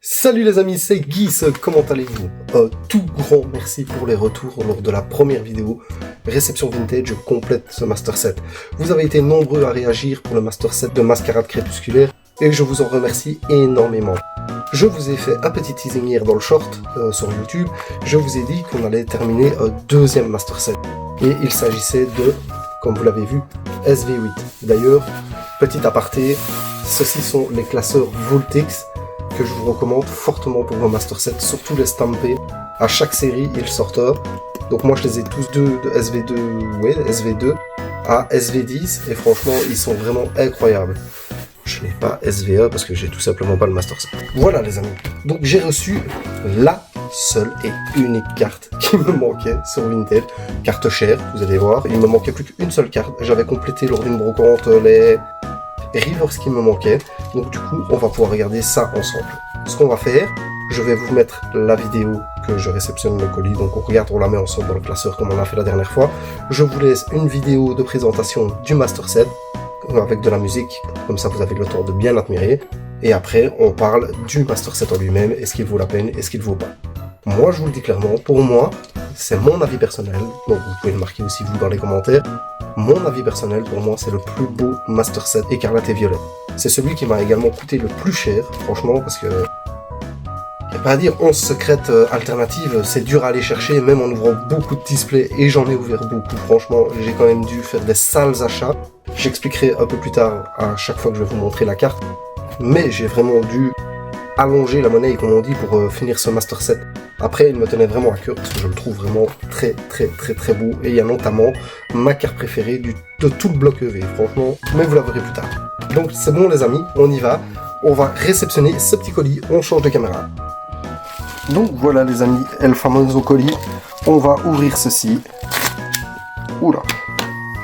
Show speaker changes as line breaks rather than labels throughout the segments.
Salut les amis, c'est Guis, comment allez-vous? Tout grand merci pour les retours lors de la première vidéo réception vintage complète ce master set. Vous avez été nombreux à réagir pour le master set de Mascarade Crépusculaire et je vous en remercie énormément. Je vous ai fait un petit teasing hier dans le short sur YouTube, je vous ai dit qu'on allait terminer un deuxième master set et il s'agissait de, comme vous l'avez vu, SV8. D'ailleurs, petit aparté, ceux-ci sont les classeurs Voltix que je vous recommande fortement pour vos master sets, surtout les stampés. À chaque série, ils sortent un. Donc moi, je les ai tous deux de SV2 à SV10 et franchement, ils sont vraiment incroyables. Je n'ai pas SV1 parce que j'ai tout simplement pas le master set. Voilà les amis. Donc j'ai reçu la seule et unique carte qui me manquait sur Vinted. Carte chère, vous allez voir. Il me manquait plus qu'une seule carte. J'avais complété lors d'une brocante les Rivers qui me manquaient, donc du coup on va pouvoir regarder ça ensemble. Ce qu'on va faire, je vais vous mettre la vidéo que je réceptionne le colis, donc on la met ensemble dans le classeur comme on a fait la dernière fois. Je vous laisse une vidéo de présentation du master set avec de la musique, comme ça vous avez le temps de bien admirer, et après on parle du master set en lui-même, est-ce qu'il vaut la peine, est-ce qu'il vaut pas. Moi je vous le dis clairement, pour moi c'est mon avis personnel, donc vous pouvez le marquer aussi vous dans les commentaires. Mon avis personnel, pour moi, c'est le plus beau master set écarlate et violet. C'est celui qui m'a également coûté le plus cher, franchement, parce que y a pas à dire, 11 secrètes alternatives, c'est dur à aller chercher, même en ouvrant beaucoup de displays, et j'en ai ouvert beaucoup, franchement, j'ai quand même dû faire des sales achats. J'expliquerai un peu plus tard, à chaque fois que je vais vous montrer la carte, mais j'ai vraiment dû allonger la monnaie, comme on dit, pour finir ce master set. Après, il me tenait vraiment à cœur parce que je le trouve vraiment très beau. Et il y a notamment ma carte préférée de tout le bloc EV, franchement. Mais vous la verrez plus tard. Donc c'est bon les amis, on y va. On va réceptionner ce petit colis, on change de caméra. Donc voilà les amis, El Famoso colis. On va ouvrir ceci. Oula.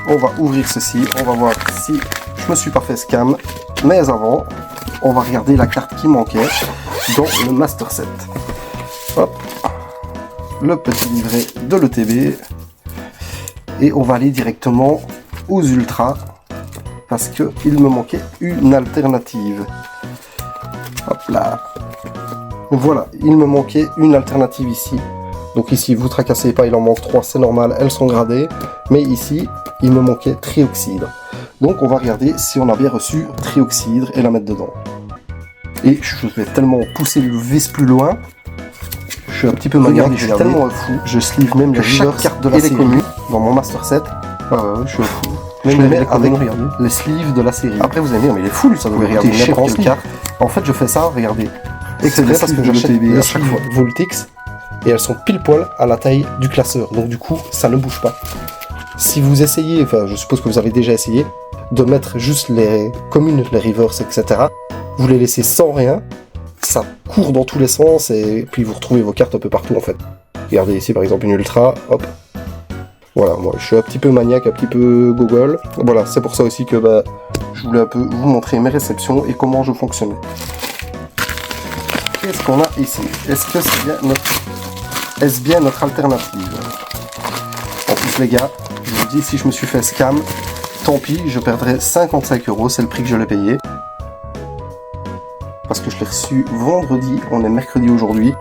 On va ouvrir ceci, on va voir si je me suis pas fait scam. Mais avant, on va regarder la carte qui manquait dans le master set. Hop, le petit livret de l'ETB et on va aller directement aux ultras parce que il me manquait une alternative. Hop là, voilà, il me manquait une alternative ici. Donc ici, vous tracassez pas, il en manque 3, c'est normal, elles sont gradées. Mais ici, il me manquait trioxydre. Donc on va regarder si on a bien reçu trioxydre et la mettre dedans. Et je vais tellement pousser le vis plus loin. Je suis un petit peu maniaque, je suis tellement fou. Je sleeve même chaque carte de la série dans mon master set. Je suis fou. Je les mets avec les sleeves de la série. Après vous allez me dire, mais il est fou lui, ça doit coûter cher quelle carte. En fait je fais ça, regardez. Exprès parce que j'achète à chaque fois Voltix et elles sont pile poil à la taille du classeur. Donc du coup ça ne bouge pas. Si vous essayez, enfin je suppose que vous avez déjà essayé, de mettre juste les communes, les rivers, etc. Vous les laissez sans rien. Ça court dans tous les sens et puis vous retrouvez vos cartes un peu partout en fait. Regardez ici par exemple une ultra, hop. Voilà, moi je suis un petit peu maniaque, un petit peu gogol. Voilà, c'est pour ça aussi que je voulais un peu vous montrer mes réceptions et comment je fonctionnais. Qu'est-ce qu'on a ici? Est-ce que c'est bien est-ce bien notre alternative? En plus les gars, je vous dis, si je me suis fait scam, tant pis, je perdrai 55 €, c'est le prix que je l'ai payé. Parce que je l'ai reçu vendredi, on est mercredi aujourd'hui,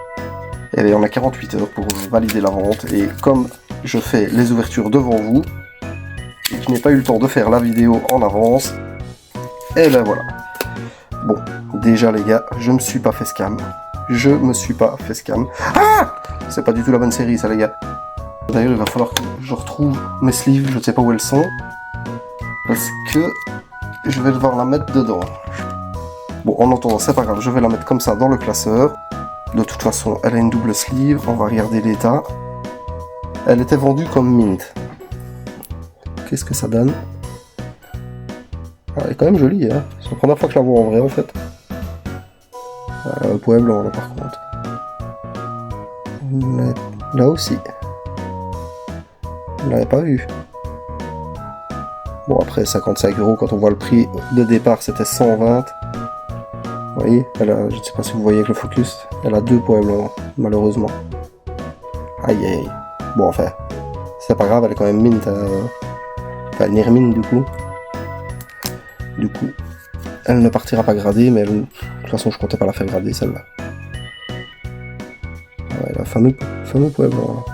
et on a 48 heures pour valider la vente, et comme je fais les ouvertures devant vous, et que je n'ai pas eu le temps de faire la vidéo en avance, et ben voilà. Bon, déjà les gars, je me suis pas fait scam. Je me suis pas fait scam. Ah! C'est pas du tout la bonne série ça les gars. D'ailleurs il va falloir que je retrouve mes sleeves, je ne sais pas où elles sont, parce que je vais devoir la mettre dedans. Bon, en attendant, c'est pas grave, je vais la mettre comme ça dans le classeur. De toute façon, elle a une double sleeve, on va regarder l'état. Elle était vendue comme mint. Qu'est-ce que ça donne? Elle est quand même jolie, hein. C'est la première fois que je la vois en vrai, en fait. Un poème blanc, là, par contre. Là aussi. Je l'avais pas vu. Bon, après, 55 € quand on voit le prix de départ, c'était 120. Vous voyez, elle a, je ne sais pas si vous voyez avec le focus, elle a 2 points blancs, malheureusement. Aïe aïe. Bon, enfin, c'est pas grave, elle est quand même mint. Enfin, near mint du coup. Du coup, elle ne partira pas gradée, mais de toute façon, je comptais pas la faire grader celle-là. fameux Pueblo.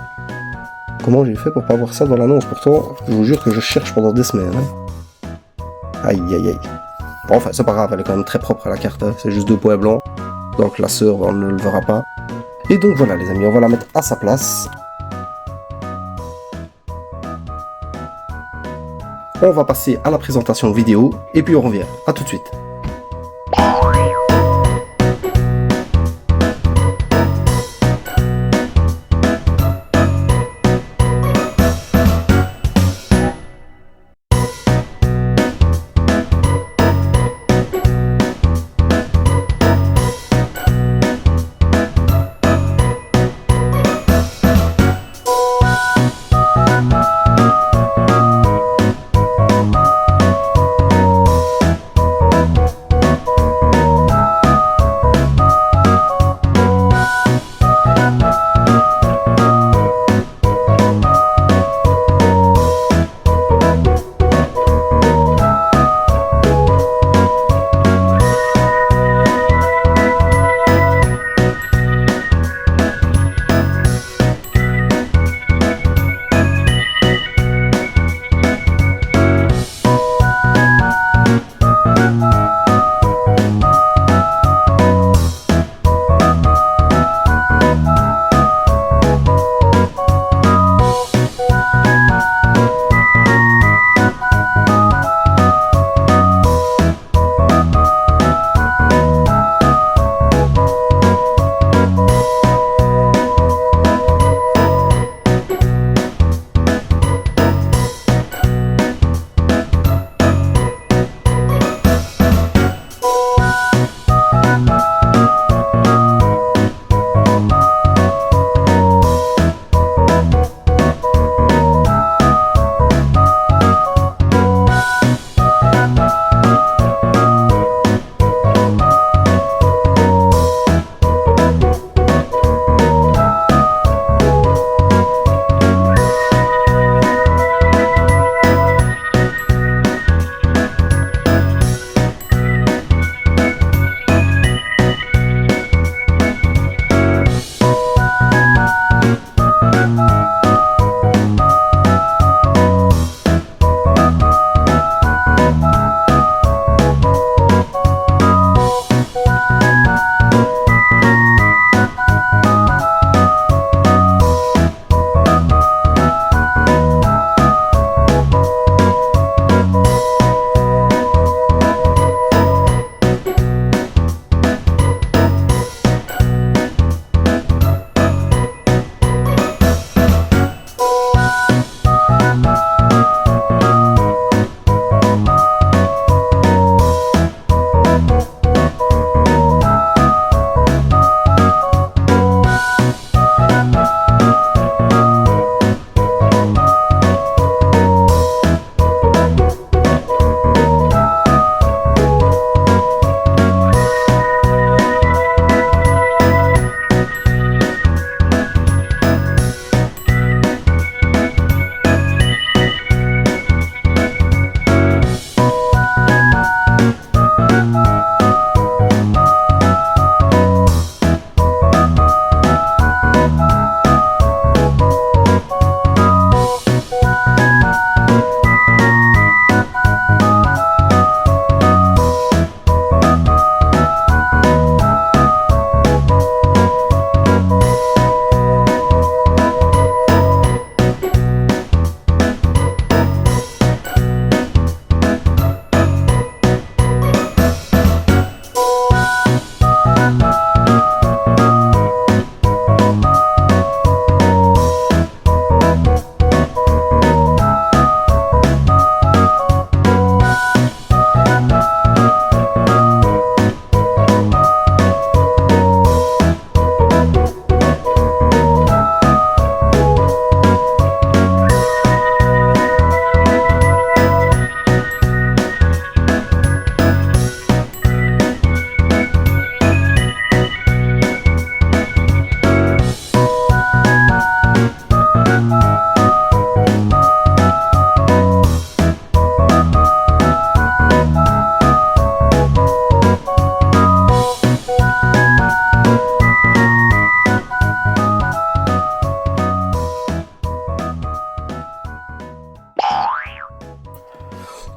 Comment j'ai fait pour pas voir ça dans l'annonce? Pourtant, je vous jure que je cherche pendant des semaines. Hein. Aïe aïe aïe. Bon, enfin, c'est pas grave, elle est quand même très propre à la carte. Hein. C'est juste 2 points blancs. Donc la sœur, on ne le verra pas. Et donc voilà les amis, on va la mettre à sa place. On va passer à la présentation vidéo et puis on revient. A tout de suite.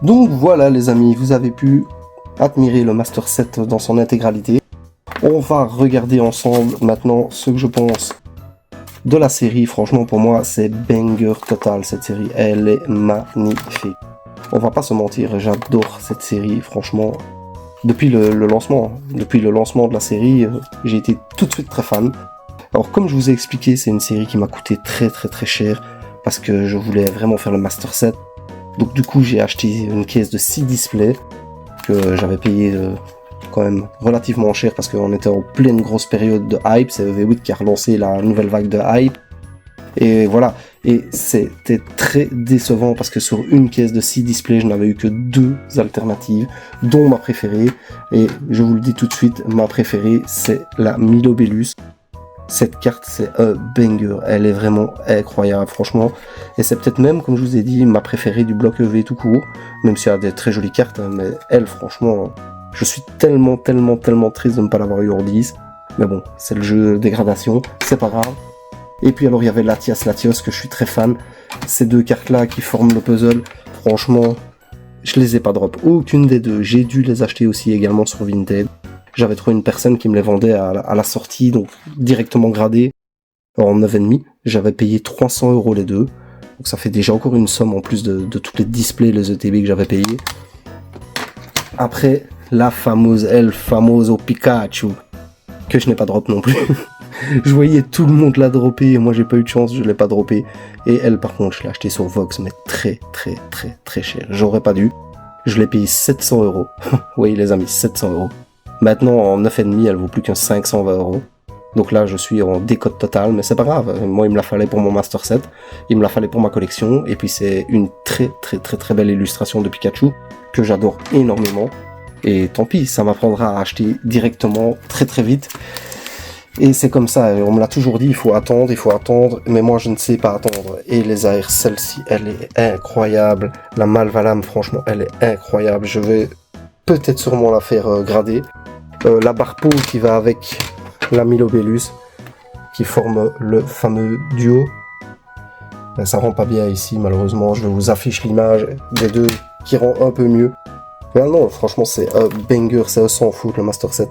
Donc voilà les amis, vous avez pu admirer le Master Set dans son intégralité. On va regarder ensemble maintenant ce que je pense de la série. Franchement pour moi c'est banger total cette série, elle est magnifique. On va pas se mentir, j'adore cette série, franchement. Depuis le lancement de la série, j'ai été tout de suite très fan. Alors comme je vous ai expliqué, c'est une série qui m'a coûté très cher parce que je voulais vraiment faire le Master Set. Donc du coup j'ai acheté une caisse de 6 displays que j'avais payé quand même relativement cher parce qu'on était en pleine grosse période de hype. C'est EV8 qui a relancé la nouvelle vague de hype. Et voilà, et c'était très décevant parce que sur une caisse de 6 displays, je n'avais eu que 2 alternatives, dont ma préférée. Et je vous le dis tout de suite, ma préférée, c'est la Milobellus. Cette carte, c'est un banger, elle est vraiment incroyable, franchement. Et c'est peut-être même, comme je vous ai dit, ma préférée du bloc EV tout court, même s'il y a des très jolies cartes, hein, mais elle, franchement, je suis tellement triste de ne pas l'avoir eu en 10. Mais bon, c'est le jeu dégradation, c'est pas grave. Et puis alors il y avait Latias que je suis très fan. Ces deux cartes là qui forment le puzzle, franchement, je les ai pas drop. Aucune des deux. J'ai dû les acheter aussi également sur Vinted. J'avais trouvé une personne qui me les vendait à la sortie, donc directement gradé en 9,5. J'avais payé 300 € les deux. Donc ça fait déjà encore une somme en plus de tous les displays, les ETB que j'avais payé. Après, la fameuse au Pikachu, que je n'ai pas drop non plus. Je voyais tout le monde la dropper et moi j'ai pas eu de chance, je l'ai pas droppé. Et elle par contre je l'ai acheté sur Vox mais très cher. J'aurais pas dû. Je l'ai payé 700 €. Oui les amis, 700 €. Maintenant en 9,5 elle vaut plus qu'un 520 €. Donc là je suis en décote totale mais c'est pas grave. Moi il me la fallait pour mon Master Set, il me la fallait pour ma collection. Et puis c'est une très belle illustration de Pikachu que j'adore énormément. Et tant pis, ça m'apprendra à acheter directement très vite. Et c'est comme ça, on me l'a toujours dit, il faut attendre, mais moi je ne sais pas attendre. Et les AR, celle-ci, elle est incroyable. La Malvalam, franchement, elle est incroyable. Je vais peut-être sûrement la faire grader. La Barpo qui va avec la Milobellus, qui forme le fameux duo. Ben, ça rend pas bien ici, malheureusement. Je vous affiche l'image des deux qui rend un peu mieux. Mais non, franchement, c'est un banger, c'est un sans foot le Master Set.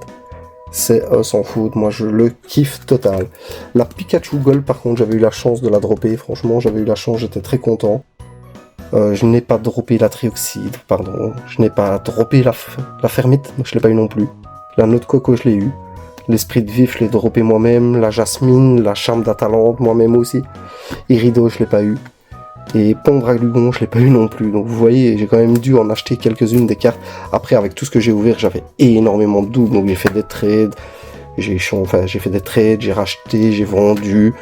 C'est sans foot, moi je le kiffe total. La Pikachu Gold par contre j'avais eu la chance de la dropper, franchement j'avais eu la chance, j'étais très content. Je n'ai pas droppé la Trioxide, pardon, je n'ai pas droppé la Fermite, je l'ai pas eu non plus. La Noix de Coco je l'ai eu. L'Esprit de Vif je l'ai droppé moi-même, la Jasmine, la Charme d'Atalante moi-même aussi. Irido je l'ai pas eu. Et Pondraglugon, je l'ai pas eu non plus. Donc vous voyez, j'ai quand même dû en acheter quelques-unes des cartes. Après, avec tout ce que j'ai ouvert, j'avais énormément de doubles. Donc j'ai fait des trades. J'ai fait des trades, j'ai racheté, j'ai vendu.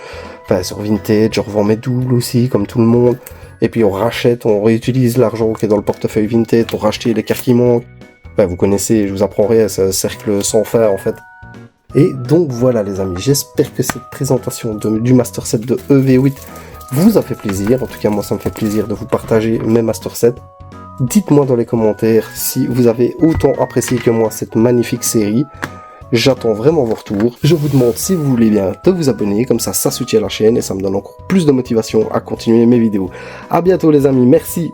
Enfin, sur Vinted, je revends mes doubles aussi, comme tout le monde. Et puis on rachète, on réutilise l'argent qui est dans le portefeuille Vinted pour racheter les cartes qui manquent. Enfin, vous connaissez, je vous apprends rien, c'est un cercle sans fin en fait. Et donc voilà les amis, j'espère que cette présentation du Master Set de EV8 vous a fait plaisir. En tout cas moi ça me fait plaisir de vous partager mes Master Set. Dites-moi dans les commentaires si vous avez autant apprécié que moi cette magnifique série. J'attends vraiment vos retours. Je vous demande si vous voulez bien de vous abonner, comme ça soutient la chaîne et ça me donne encore plus de motivation à continuer mes vidéos. A bientôt les amis, merci.